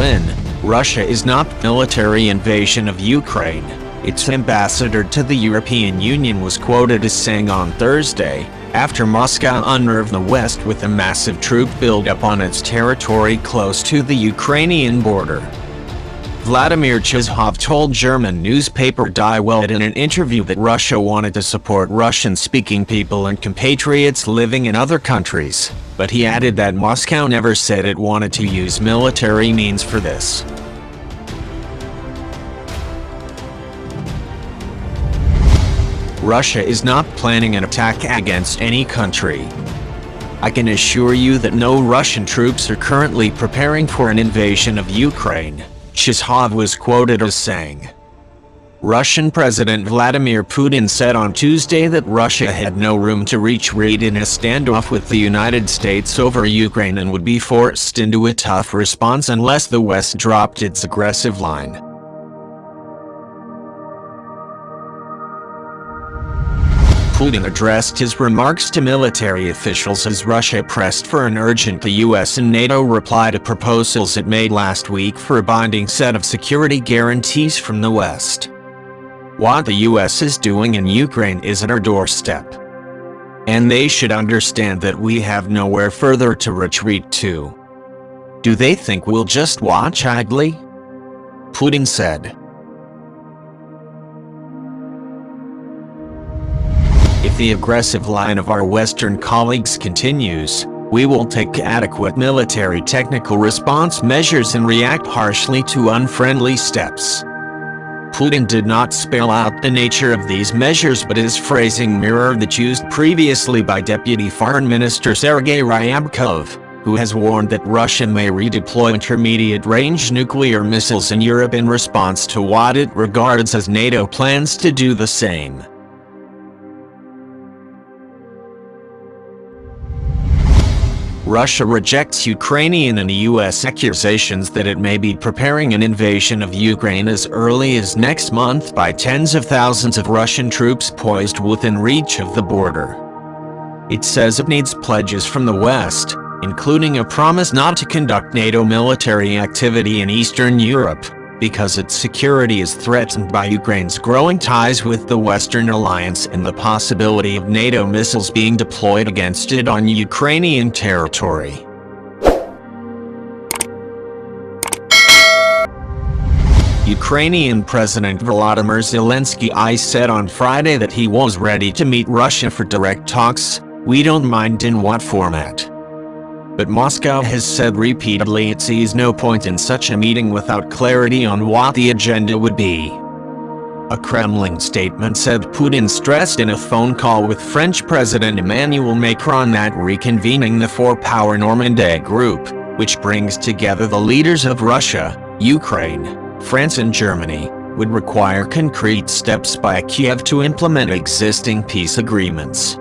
Berlin, Russia is not military invasion of Ukraine, its ambassador to the European Union was quoted as saying on Thursday, after Moscow unnerved the West with a massive troop buildup on its territory close to the Ukrainian border. Vladimir Chizhov told German newspaper Die Welt in an interview that Russia wanted to support Russian-speaking people and compatriots living in other countries, but he added that Moscow never said it wanted to use military means for this. Russia is not planning an attack against any country. I can assure you that no Russian troops are currently preparing for an invasion of Ukraine, Chizhov was quoted as saying. Russian President Vladimir Putin said on Tuesday that Russia had no room to retreat in a standoff with the United States over Ukraine and would be forced into a tough response unless the West dropped its aggressive line. Putin addressed his remarks to military officials as Russia pressed for an urgent US and NATO reply to proposals it made last week for a binding set of security guarantees from the West. What the US is doing in Ukraine is at our doorstep. And they should understand that we have nowhere further to retreat to. Do they think we'll just watch idly? Putin said. If the aggressive line of our Western colleagues continues, we will take adequate military technical response measures and react harshly to unfriendly steps. Putin did not spell out the nature of these measures, but his phrasing mirrored that used previously by Deputy Foreign Minister Sergei Ryabkov, who has warned that Russia may redeploy intermediate-range nuclear missiles in Europe in response to what it regards as NATO plans to do the same. Russia rejects Ukrainian and US accusations that it may be preparing an invasion of Ukraine as early as next month by tens of thousands of Russian troops poised within reach of the border. It says it needs pledges from the West, including a promise not to conduct NATO military activity in Eastern Europe, because its security is threatened by Ukraine's growing ties with the Western alliance and the possibility of NATO missiles being deployed against it on Ukrainian territory. Ukrainian President Volodymyr Zelensky said on Friday that he was ready to meet Russia for direct talks. We don't mind in what format. But Moscow has said repeatedly it sees no point in such a meeting without clarity on what the agenda would be. A Kremlin statement said Putin stressed in a phone call with French President Emmanuel Macron that reconvening the four-power Normandy group, which brings together the leaders of Russia, Ukraine, France and Germany, would require concrete steps by Kiev to implement existing peace agreements.